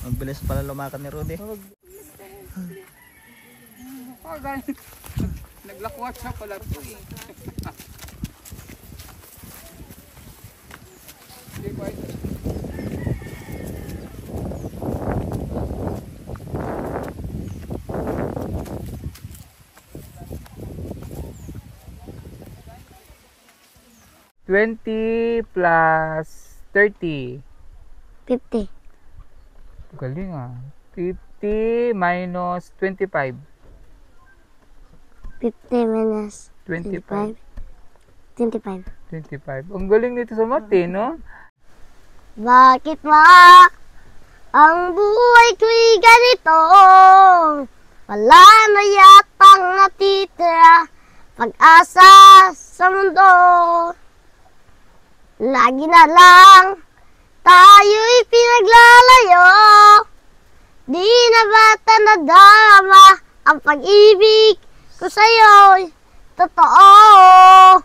Ang bilis pala lumakad ni Rudy. Naglakwat siya pala ito eh. Hindi ba ito? $20 plus 30. 50. Galing ah. 50 minus 25. 50 minus 25. 25. 25. Ang galing nito sa mati, no? Bakit ba ang buhay ko'y ganito? Wala na yatang natitira pag-asa sa mundo. Lagi na lang tayo'y pinaglalayo. Di na bata nadama ang pag-ibig ko sa'yo'y totoo.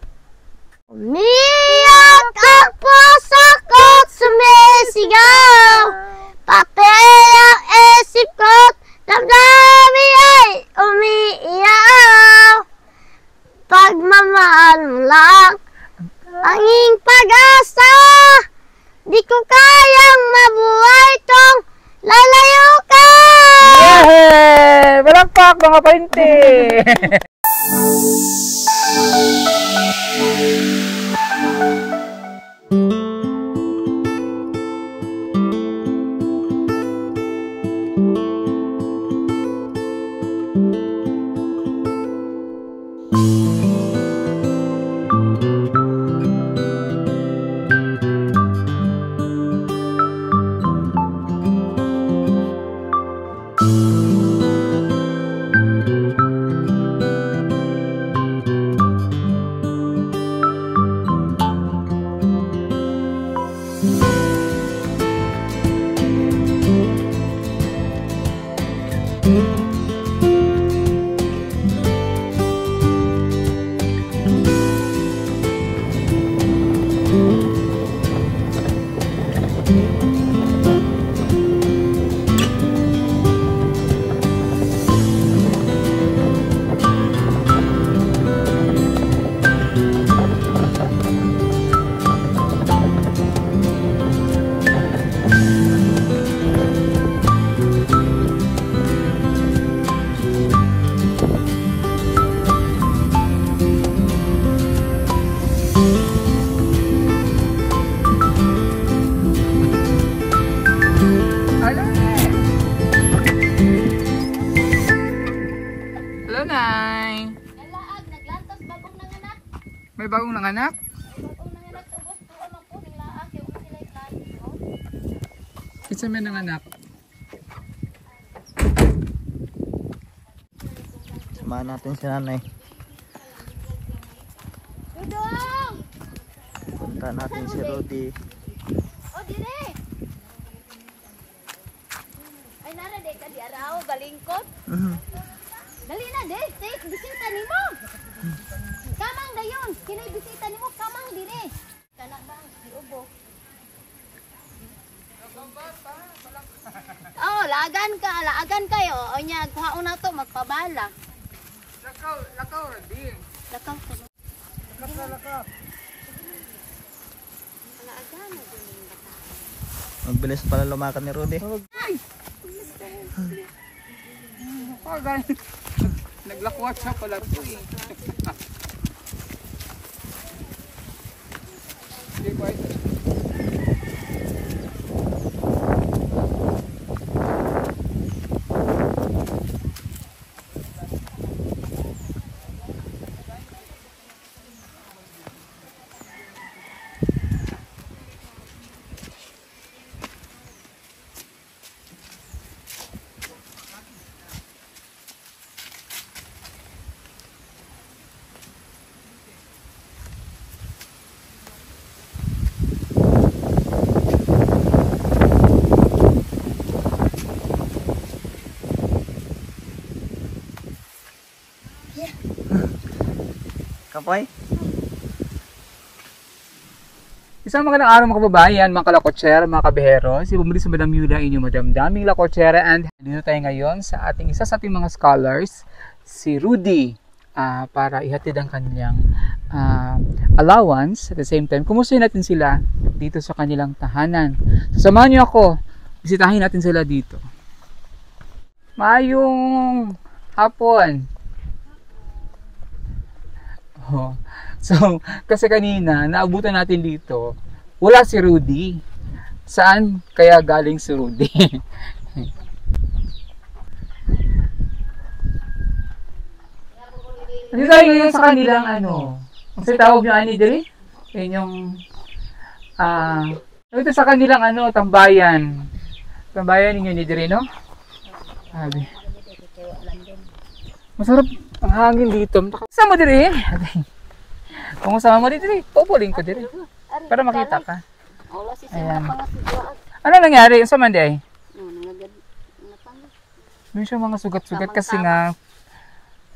Umiyak ang puso ko't sumisigaw, pati ang isip ko't damdamin ay umiiyaw. Pagmamahal mo lang tanging pag-asa, di ko kayang mabuhay tong lalayo ka. Yay! Malakpak mga painte! Hello, Nay! Nalaag, naglantas bagong nanganak. May bagong nanganak? Bagong nanganak sa ubos, tuwa man po, nilaag, yung sila iklase, no? Isa may nanganak. Samahan natin si nanay. Dudong! Punta natin si Rudy. O, dire! Ay, nara, de ka di araw, balingkot. Dali na, de, take, bisita ni mo. Kamang dayon, kinay bisita ni mo, kamang dire. Kanak ba ang siubo? Oh, laagan kayo. O niya, kuhaon na to, magpabala. Lakaw, Radin. Lakaw ko. Lakaw. Laagan na din yung bata. Ang bilis pala lumakad ni Rudy. Naglakwat siya pala ito eh. Hindi ba ito? Kapoy? Isa Isang magandang araw mga kababayan, mga kalakotsera, mga kabehero. Si Bumili sa Madam Yuda, inyong Madam Daming Lakotsera. And dito tayo ngayon sa ating isa sa ating mga scholars, si Rudy, para ihatid ang kanilang allowance. At the same time, kumustahin natin sila dito sa kanilang tahanan. So, samahan niyo ako, bisitahin natin sila dito. Maayong hapon. Oh. So, kasi kanina, naabutan natin dito, wala si Rudy. Saan kaya galing si Rudy? Dito tayo ngayon sa kanilang kasi tawag nyo ani diri? Yan yung, ito sa kanilang tambayan. Tambayan ninyo ni diri, no? Sabi. Masarap ang hangin dito. Sama diri. Kung sama mo dito, pupuling ko dito. Para makita ka. Ayan. Ano nangyari? Sa Monday? May siya mga sugat-sugat kasi nga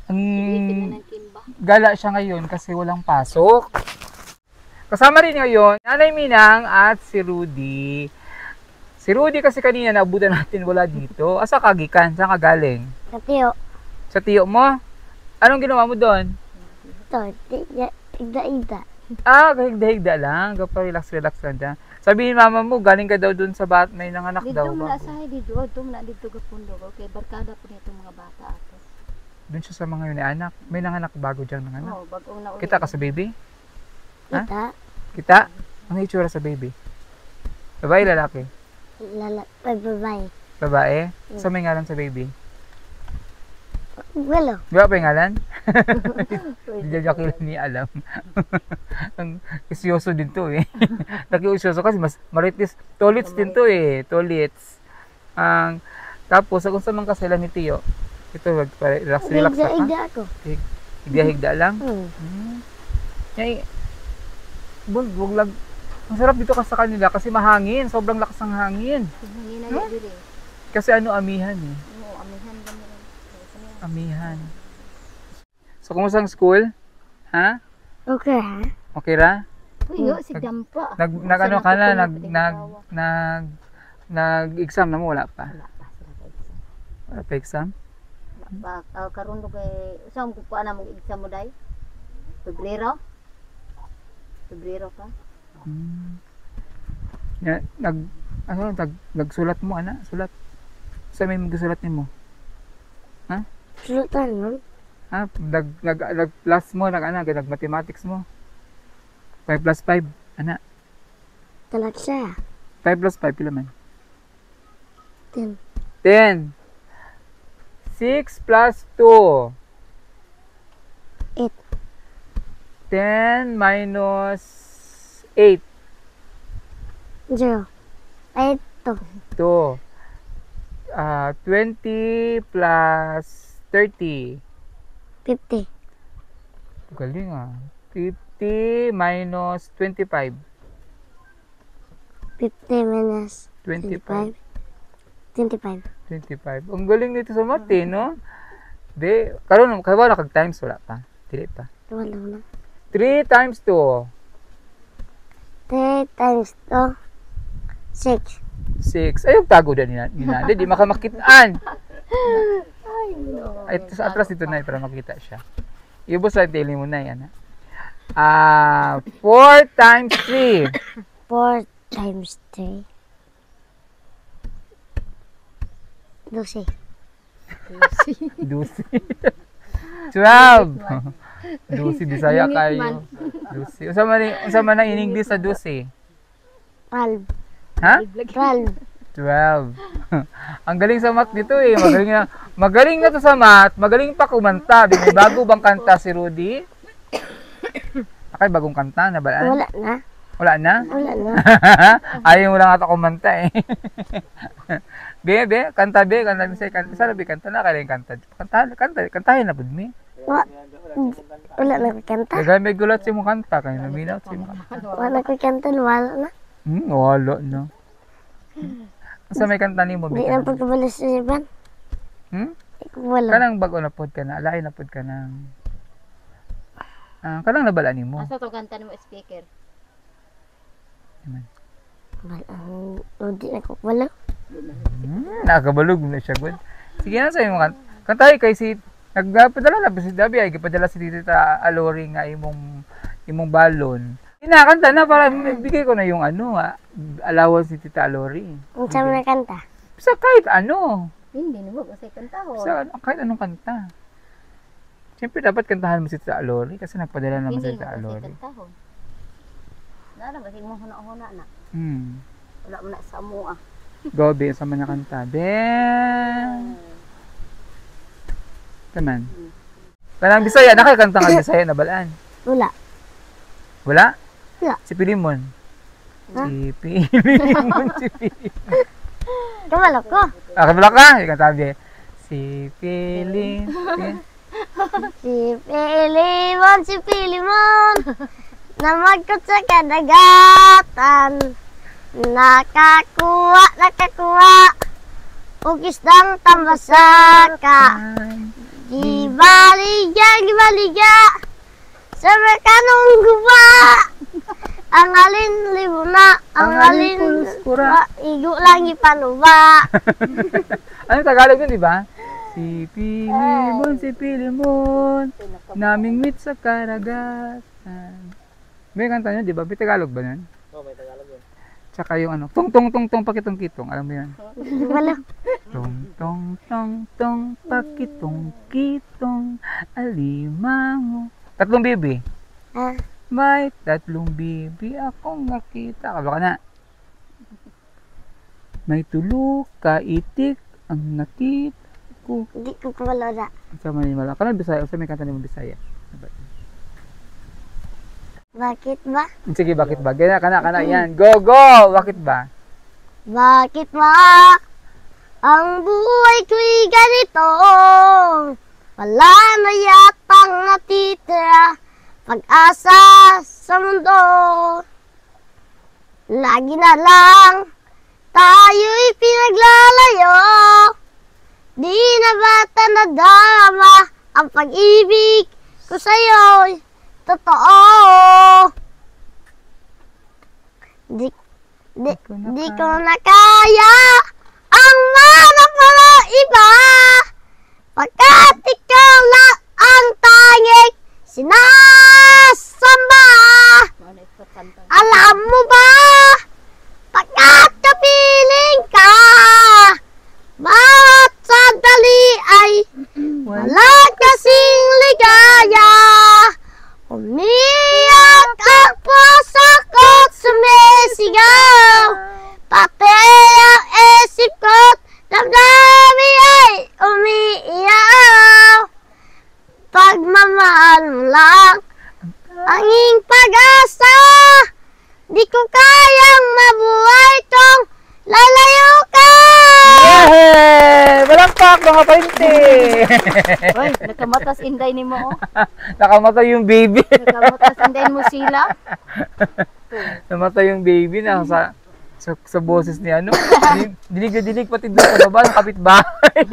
ang gala siya ngayon kasi walang pasok. Kasama rin ngayon, Nanay Minang at si Rudy. Si Rudy kasi kanina naabutan natin wala dito. Asa kagikan? Saan ka galing? Sa tiyo. Sa tiyo mo? Anong ginawa mo doon? Ito, igda-igda. Kahigda-higda lang. Relax lang dyan. Sabihin mama mo, galing ka daw dun sa may nanganak daw. Dito muna sa dito na dito ka pundo. Okay, barkada po nito mga bata ato. Dun siya sa mga yun ni anak. May nanganak bago dyan nanganak. Oh, bagong na Kita ka sa baby? Ha? Kita, Kita? Ang itsura sa baby? Babae, lalaki? babae. Babae? Sa may ngalan sa baby? Walo. Di ba pa yung ngalan? Hindi niya kailan niya alam. Ang isyoso din to eh. Nakiusyoso kasi mas maritis. Tolits din to eh. Tolits. Tapos, kung sa mga kasela ni Tiyo, ito, relax ka. Igda ako. Higda-higda lang. Ay, wag lang. Ang sarap dito kasi sa kanila kasi mahangin. Sobrang lakas ng hangin. Kasi amihan eh. Amihan. So, kumusta ang school? Ha? Okay, ha? Okay ra? Uyo, si Dampa. Nag-ano ka na? Nag-exam na mo? Wala pa? Wala pa exam? Karon kay saan ko pa na mo exam mo dai? Pebrero ka? Nagsulat mo ana? Sulat. Sa may magsulat nimo? Ha? Sultan mo? Ha? Nag-plus mo, nag-mathematics mo. 5 plus 5, ana. Talag siya. 5 plus 5, pila man? 10. 10. 6 plus 2. 8. 10 minus 8. 0. 8 to. 2. 20 plus 30. 50. Galing 50 minus 25. 50 minus 25. 25. 25. Ang galing nito sa mati, no? Di, karon wala kag times wala pa. Dili pa. Wala na. 3 times 2. 3 times 2. 6. 6. Ay, tago din ni Nande. Di makamakitaan. Ay, sa atras dito na para makita siya. Ibos sa tili mo na yan. 4 times 3. 4 times 3. 12. 12. 12. 12 Bisaya kayo. 12. Unsa man ang in English sa 12? 12. Ha? 12. 12. Ang galing sa math dito eh. Magaling na to sa math. Magaling pa kumanta. May bago bang kanta si Rudy? Akay bagong kanta na ba? Wala na. Wala na? Wala na. Ayaw mo lang ata kumanta eh. Be, kanta be, kanta mi say kanta. Sana be kanta na kailan kanta. Kantahin na pud mi. Wala na ko kanta. Kaya may gulat si mo kanta kay naminaw si mo kanta. Wala ko kanta. Wala na. Wala na. Asa may kanta nimo Di be? na pagkabalas sa iban. Wala. Kanang bago na pod ka na, alain na pod ka nang kanang nabala nimo. Asa to kanta nimo speaker? Hindi na ko wala. Nakakabalog na siya, good. Sige na sa'yo mo kantahin kay si nagpadala na ba si Dabi ay gipadala si Tita Alori nga imong balon. Kinakanta na para bigay ko na yung allowance si Tita Alori. Ang sama na kanta. Sa kahit ano. Hindi mo kasi kantahon. Sa kahit anong kanta. Siyempre dapat kantahan mo si Tita Alori kasi nagpadala naman si Tita Alori. Kantahon. Nara ba mo huna-huna na. Wala mo na sa mua. Gobi sama na kanta. Ben. Taman. Kanang Bisaya, nakakanta nga Bisaya na balaan. Wala. Wala? Wala. Si Pilimon. Ha? Si Pilimon, si Pilimon. Kamalo ko. Kabala ka? Ikaw tabi. Si Pilimon. Si Pilimon. Namagkot sa kadagatan. Nakakuha. Ugis ng tambasaka. Gibaligya. Sa mekanong guba. Ang alin libuna. Ang alin puluskura. Igo lang ipanuba. Anong Tagalog yun, di ba? Si Pilimon, naming meet sa karagatan. May kanta nyo, di ba? May Tagalog ba nun? Oo, may Tagalog yun. Tsaka yung tong pakitong-kitong. Alam mo yan? Wala. Tong pakitong-kitong, alimango. 3 bibi. Ah, May 3 bibi akong nakita. Kabla ka na. May tulo ka itik ang nakita ko. hindi ko kumalo na. Sa Manila. Kanang Bisaya. Sa may kanta ni Bisaya. Bakit ba? Sige, bakit ba? Ganyan, kana, yan. Go! Bakit ba? Bakit ba ang buhay ko'y ganito? Wala na yatang natitira pag-asa sa mundo. Lagi na lang tayo'y pinaglalayo. Di na bata nadama ang pag-ibig ko sa'yo'y totoo. Di ko na kaya ang manap na iba. Pagkat ikaw na ang tanging sinasamba. Alam mo ba? Pagkat kapiling ka, bawat sandali ay wala kasing ligaya. Umiyak ang puso ko't sumisigaw. Pati ang isip ko't damdamin ay umiiyaw. Pagmamahal mo lang anging pag-asa. Di ko kayang mabuhay tong lalayo ka. Yay! Malakpak mga painte! Oy, nakamatas inday ni mo. Nakamatay yung baby. Nakamatas inday mo sila. Namatay yung baby na sa boses ni ano. Dilig pati doon sa baba ng kapitbahay.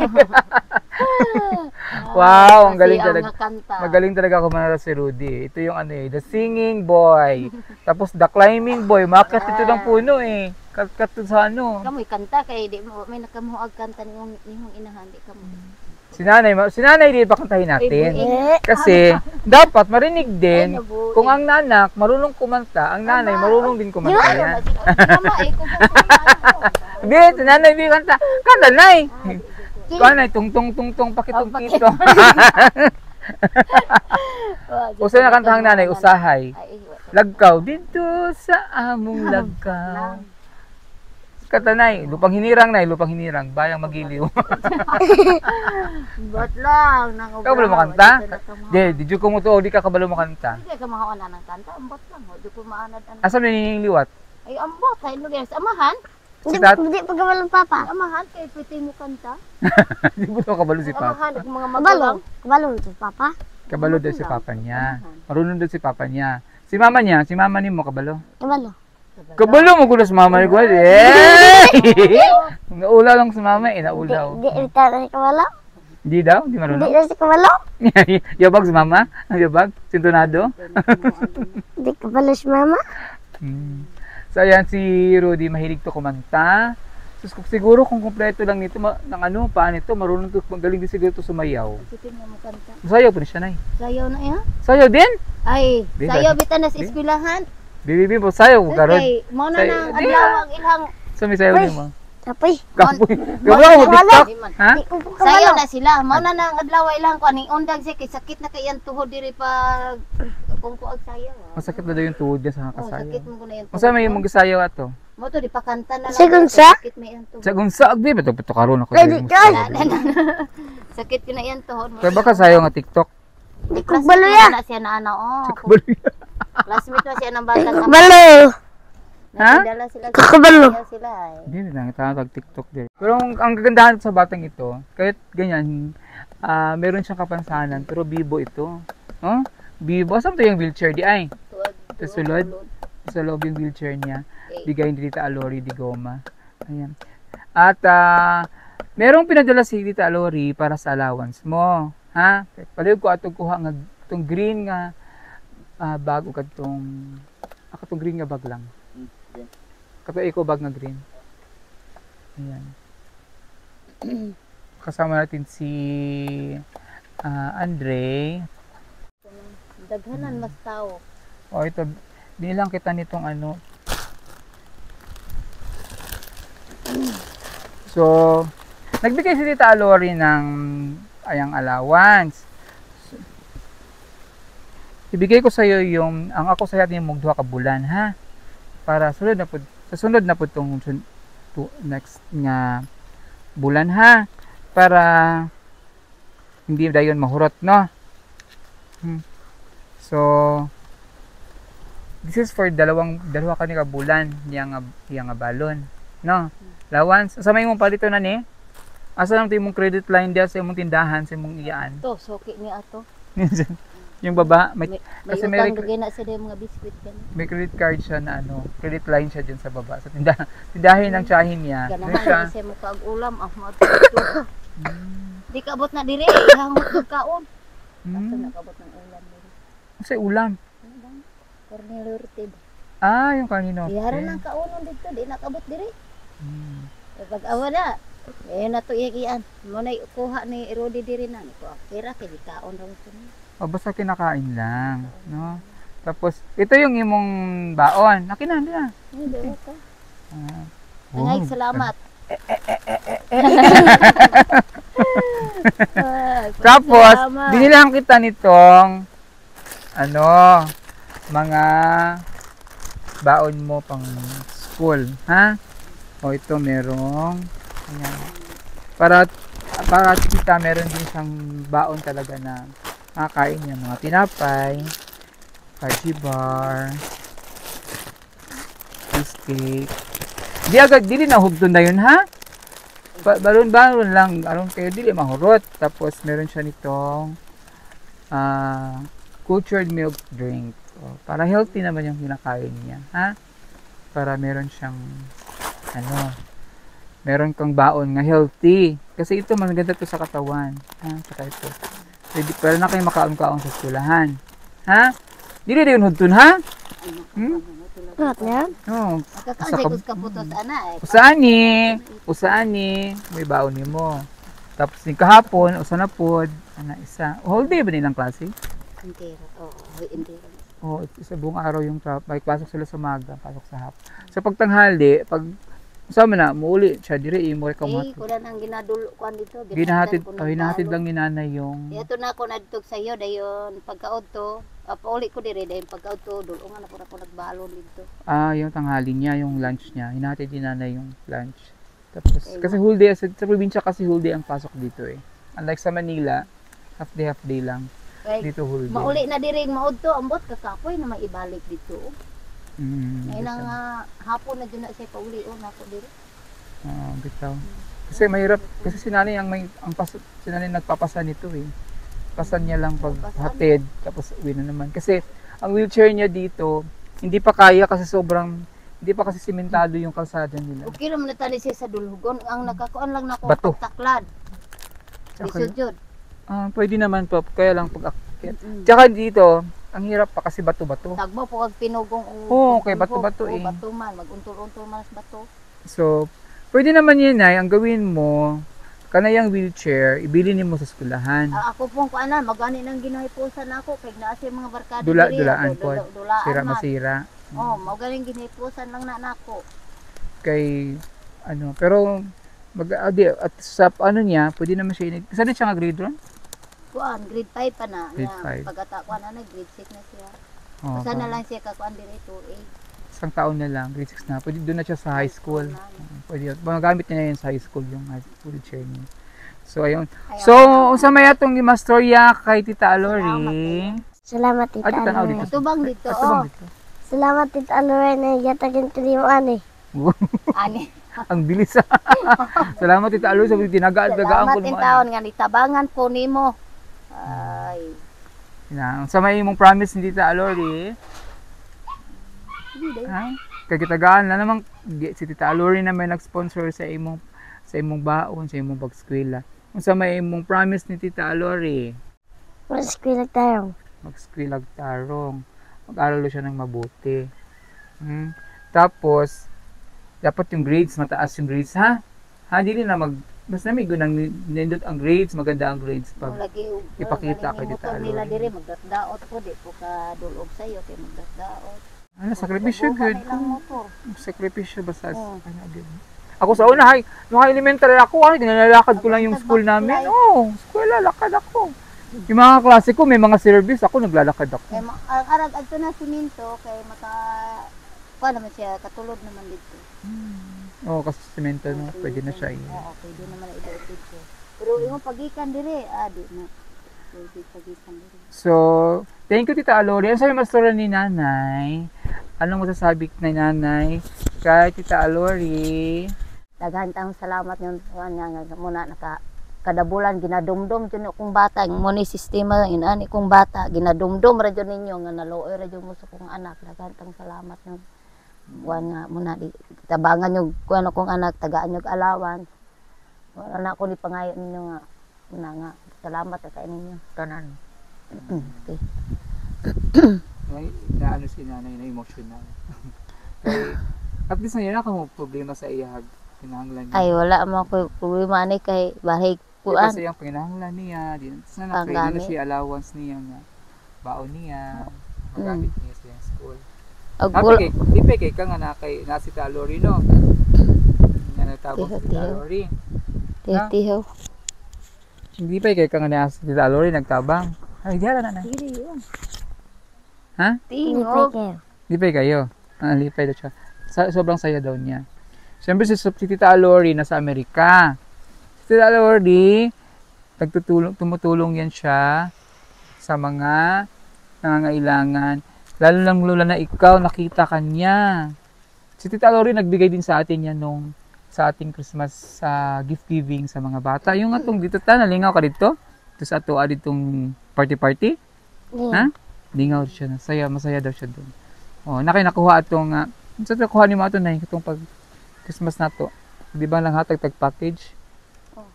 Wow, ang galing talaga. Magaling talaga ako manara si Rudy. Ito yung the singing boy. Tapos the climbing boy. Makat ito ng puno eh. Kat sa ano. Kamoy kanta kay di mo may nakamuhag kanta nimong inahan di kamo. Si nanay din pakantahin natin. Kasi dapat marinig din kung ang nanak marunong kumanta, ang nanay marunong din kumanta yan. Mama eh kung Hindi, si nanay din kanta. Kanta nay. Kanay tung pakitong-kitong. Usa na kantahang nanay usahay. Lagkaw dito sa among lagkaw. Katanay, lupang hinirang, bayang magiliw. But lang nang Kabalo mo kanta? Di ko mo to, di ka kabalo mo kanta. Hindi ka mahawan ng kanta, ambot lang, di ko maanad ang. Asa na yung liwat? Ay ambot, ay no guys, amahan. Hindi pa kabalo papa. Amahan kay pwede mo kanta. Di mo to kabalo si Papa. Amahan ng mga Kabalo. magulang. Kabalo si papa. Kabalo daw si Papa niya. Marunong daw si Papa niya. Si mama ni mo kabalo. Kabalo. Kabalo mo kuno sa mama ni ko. Eh! Naula lang si mama, naulaw. Di na si kabalo. Di daw, di Di marunong. na si kabalo. Yabag si mama? Yabag? Sintonado? Di kabalo si mama. Hmm. So ayan, si Rudy mahilig to kumanta. So, siguro kung kumpleto lang nito, ng ano, paan ito, marunong to, magaling din siguro to sumayaw. Sige nga mo kanta. Sayaw pa rin siya, Nay. Sayaw na yan? Sayaw din? Ay, Di, sayaw dahil- bitan na sa eskwelahan. Bibi po, sayaw ko karon. Okay, mo na Say- nang di adlaw ang ilang So may sayaw din mo. Tapay. Kapoy. Gawa mo TikTok? Ha? Di ko po sayaw kabalo. na sila. Mo na nang adlaw ilang ko aning undang siya kay sakit na kay ang tuhod diri pag kung kuag sayaw. Masakit na daw yung tuhod niya sa Oh, kakasayaw. sakit mo ko na yung Masa may mong gisayaw ato? mo to di pa kanta na lang. Sigun sa? Sakit may ang tuhod. Sa gunsa, agdi ba ito karon ako? Pwede mo ka. sayaw. Sakit ko na yan tuhod mo. Kaya baka sayaw nga TikTok? Di ko kabalo ya. Na siya na ano, oh. Kabalo. Classmate na siya ng bata. Kabalo. Ha? Nakidala sila. Kakabalo. Sayaw sila eh. Hindi na tawag TikTok din. Pero ang kagandahan sa batang ito, kahit ganyan, meron siyang kapansanan, pero bibo ito. Oh? Bibo. Saan to yung wheelchair di ay? Tuwad. Sa sulod. Sa loob yung wheelchair niya. Bigay ni Tita Alori di Goma. Ayan. At merong pinadala si Tita Alori para sa allowance mo. Ha? Palihog ko atong kuha nga itong green nga bag o katong akatong green nga bag lang. Kato eco bag nga green. Ayan. Kasama natin si Andre. Daghanan mas tao. O ito, binilang kita nitong ano. So, nagbigay si Tita Alori ng ayang allowance. So, ibigay ko sa iyo yung, ang ako sa iyo mong 2 ka bulan, ha? Para sunod na po, sa sunod na po itong next nga bulan, ha? Para hindi dayon mahurot, no? So, this is for dalawa ka bulan yang balon, no? Allowance, sa may mong palito na ni. Asa lang to imong credit line dia sa imong tindahan, sa imong iyaan. To, soki ni ato. Yung baba, may May kasi utang gagay na sila yung mga biskwit ganun. may credit card siya na ano, credit line siya dyan sa baba. Sa tindahin ng tsahin niya. Doon siya. Ganahan kasi mo kaag ulam. Ah, mo ito. Di ka abot na dire. Ihangot ko kaon. Asa Hmm. nakabot ng ulam dire. Sa ulam. Ano bang? Cornelio Ortid. Yung kanino. Ihara ng kaunon dito. Di nakabot dire. Hmm. Pag awa na. Eh na to iyan. Mo na kuha ni Rudy dire na. Ko pera kay di kaon raw ko. Basta kinakain lang, no? Tapos ito yung imong baon. Nakinandi na. Hindi ko. Oh, Ay, salamat. Tapos, Salamat. binilang kita nitong ano, mga baon mo pang school, ha? O ito merong ayan. Para kita meron din siyang baon talaga na makakain niya, mga tinapay, fudgy bar, cheesecake. Di agad, dili na hugton na yun, ha? Balon-balon lang, aron kayo dili mahurot. Tapos meron siya nitong cultured milk drink. O, para healthy naman yung kinakain niya, ha? Para meron siyang meron kang baon nga healthy. Kasi ito maganda to sa katawan, ha? Saka ito. Pwede, pero na kayo makaon-kaon sa eskwelahan. Ha? Dili rin hudton, ha? Kat yan. Oo. Kakasay ko kaputos ana eh. Usaani, may baon nimo. Tapos ni kahapon, usa na pod, ana isa. Whole day ba nilang klase? Intero. Oo, intero. O, isa buong araw yung may pasok sila sa umaga, pasok sa hapon. Sa pagtanghali, pag sama na, muuli siya, dire imo ka mo. Kuda nang ginadulo ko dito. Hinahatid lang ni nanay yung... Ito na ako nadtog sa iyo dayon pagkaod to. Pauli ko dire dayon pagkaod to dulungan ako nagbalon dito. Yung tanghali niya, yung lunch niya. Hinahatid ni nanay yung lunch. Tapos, kasi whole day, sa probinsya kasi whole day ang pasok dito eh. Unlike sa Manila, half day lang. Dito whole day. Mauli na dire maud to, ambot kakapoy na maibalik dito. Ngayon nga hapon na dyan na siya pauli nako dire. Bitaw. Kasi mahirap, kasi si nanay si nanay nagpapasa nito eh. Pasan niya lang pag hatid, tapos uwi na naman. Kasi ang wheelchair niya dito, hindi pa kaya kasi hindi pa kasi simentado yung kalsada nila. Okay naman na tani siya sa dulhugon, ang nakakuan lang nako Bato. taklad. Okay. Lisod jud. Pwede naman po, kaya lang pag akyat. Tsaka dito, ang hirap pa kasi bato-bato. Tagmo po kag pinugong Oo, kay bato-bato eh. Bato man, mag-untol-untol man sa bato. So, pwede naman yun ay, ang gawin mo, kanayang wheelchair, ibili mo sa eskwelahan. Ako pong kuanan, magani nang ginahipusan ako kay naa siya mga barkada Dulaan po. Dulaan Sira man. masira. Oh, magaling ginahipusan lang na nako. Kay, ano, pero, at sa ano niya, pwede naman siya, saan siya nga grade 1? Kuan, grade 5 pa na. Grade 5. Pagkata kuan na grade 6 na siya. Oh, Basta na lang siya kakuan dire 2A. isang taon na lang, grade 6 na. Pwede doon na siya sa high school. Pwede, magagamit niya yun sa high school, yung wheelchair niya. So, ayun. So, sa may atong gimastorya kay Tita Lori. Salamat, Tita Tita Lori. Lorraine. Tubang dito, Ito bang oh. dito? Salamat, Tita Lorraine, na yatagin tiliwan eh. Ani. Ang bilis. Salamat Tita Lori sa tinagaan ko Salamat in naman. taon nga nitabangan po nimo. Ay. Sa may imong promise ni Tita Lori. Ha? Kay kitagaan na namang si Tita Lori na may nag-sponsor sa imong baon, sa imong pag-eskwela. Kung sa may imong promise ni Tita Lori, Mag-eskwela tayo. mag-eskwela tarong. Mag-aral siya ng mabuti. Tapos, dapat yung grades, mataas yung grades, ha? Ha, dili na basta may gunang nindot ang grades, maganda ang grades pag Lagi ipakita kay Tita nila Lori. dire magdatdaot po di po ka dulog sayo kay magdatdaot. Ano, sakripisyo good. Lang motor. Sakripisyo basta Oo. ano din. Ako sa una, nung elementary ako, ginalakad ko lang yung school namin. Oo, eskwela, lakad ako. Yung mga klase ko, may mga service, ako naglalakad ako. Kay ang arag adto na siminto kay maka pa naman siya katulod naman dito. Oo, kasi semento, no? Pwede na siya. Oo, pwede naman idot dito. Pero yung pagikan dire, di na. Pwede pagikan dire. So, thank you Tita Lori. Ano sabi mastura ni Nanay? Anong masasabi ni Nanay kay Tita Lori? Daghan tang salamat yung nga muna naka kada bulan ginadumdum jud kong bata ang mo ni sistema inani kong bata ginadumdum ra jud ninyo nga naluoy ra jud mo sa kong anak. Daghan tang salamat yung kuan nga muna di tabangan yung kuan kong anak tagaan yung allowance. Wala na ako ni pangayo ninyo nga muna nga salamat sa ninyo tanan. Okay. Na ano si Nanay na emotional. Kaya, at least na yun ako problema sa iyag. Pinahanglan niya. Ay wala mo ko problema ni kay bahig kuan. Kasi yung pinahanglan niya, na na siya allowance niya nga. Baon niya, magamit niya sa school. Agul Di pa kay ka nga na si Tita Lori, no? Nga natawag si Tita Lori. tiho. Hindi pa kay ka nga na si Tita Lori nagtabang. Ay, diyan na. Dili yun. Ha? Tingog. Di pa kayo. Lipay daw siya. Sobrang saya daw niya. Siyempre si Tita Lori nasa Amerika. Si Tita Lori, tumutulong yan siya sa mga nangangailangan. Lalo lang lula na ikaw, nakita ka niya. Si Tita Lori nagbigay din sa atin yan sa ating Christmas gift giving sa mga bata. Yung atong dito nalingaw ka dito? Ito sa ato ditong party. Ha? Lingaw siya na. Masaya daw siya doon. Oh, nakuha atong sa nakuha ni mo ato na itong pag Christmas na to. Di ba lang hatag tag package? Oh.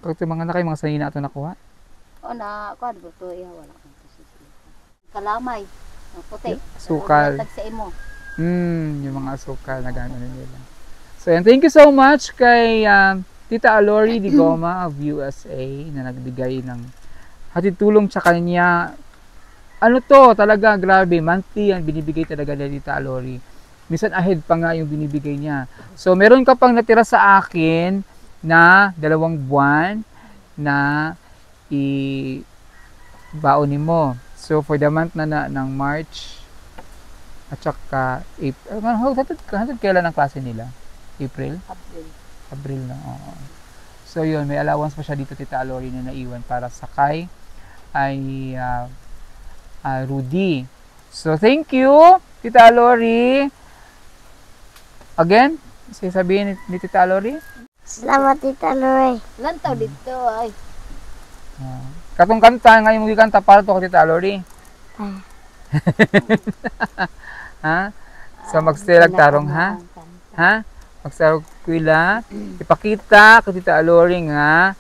Pag mga sanina ato nakuha. O na, kuan ba to iya wala kang kalamay. Ang puti. Sukal. Tag sa imo. Yung mga asukal na gano'n nila. So, and thank you so much kay Tita Lori Di Goma of USA na nagbigay ng hatid tulong sa kanya. Ano to, talaga grabe, monthly ang binibigay talaga ni Tita Lori. Minsan ahead pa nga yung binibigay niya. So, meron ka pang natira sa akin na 2 buwan na i-baonin mo. So, for the month na ng March at saka April. Hanggang kailan ang klase nila? April? April na, oo. So, yun, may allowance pa siya dito, Tita Lori, na naiwan para sa kay Rudy. So, thank you, Tita Lori. Again, sabihin ni Tita Lori. Salamat, Tita Lori. Lantaw dito ay. Katong kanta, ngayon mo kanta para to kay Tita Lori. Ha? So, magstay tarong, ha? Ha? Magsarog kuila. Ipakita kay Tita Lori nga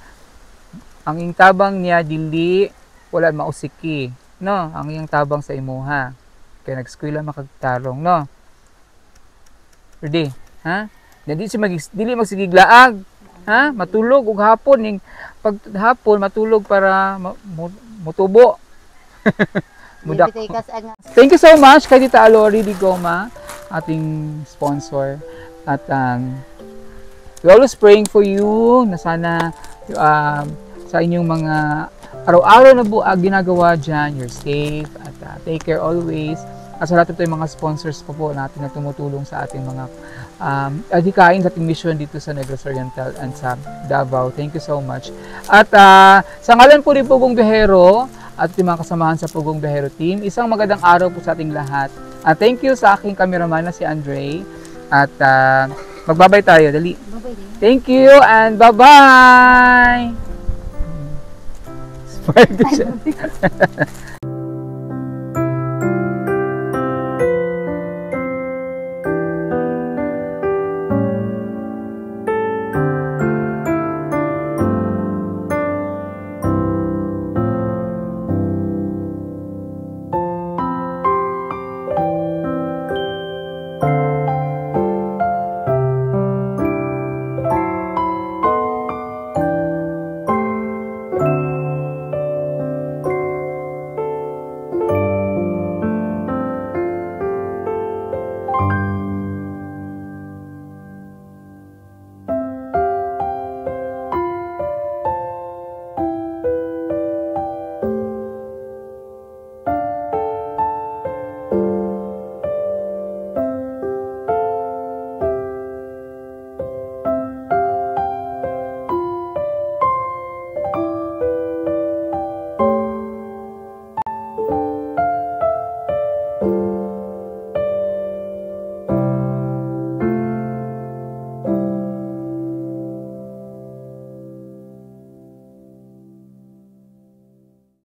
ang intabang niya dili wala mausiki. no, ang iyang tabang sa imuha. Kaya nag-eskwela makagtarong, no? Ready? Ha? Dili magsigiglaag. Ha? Matulog ug hapon ning pag hapon matulog para mutubo. Mudak. Thank you so much kay Tita Alori Di Goma, ating sponsor. At we're always praying for you na sana sa inyong mga araw-araw na ginagawa dyan, you're safe at take care always. At sa lahat ito yung mga sponsors po natin na tumutulong sa ating mga adhikain sa ating mission dito sa Negros Oriental and sa Davao. Thank you so much. At sa ngalan po ni Pugong Bihero at yung mga kasamahan sa Pugong Bihero team, isang magandang araw po sa ating lahat. Thank you sa aking cameraman na si Andre. At magbabay tayo. Dali. Thank you and bye-bye! Smile ka siya.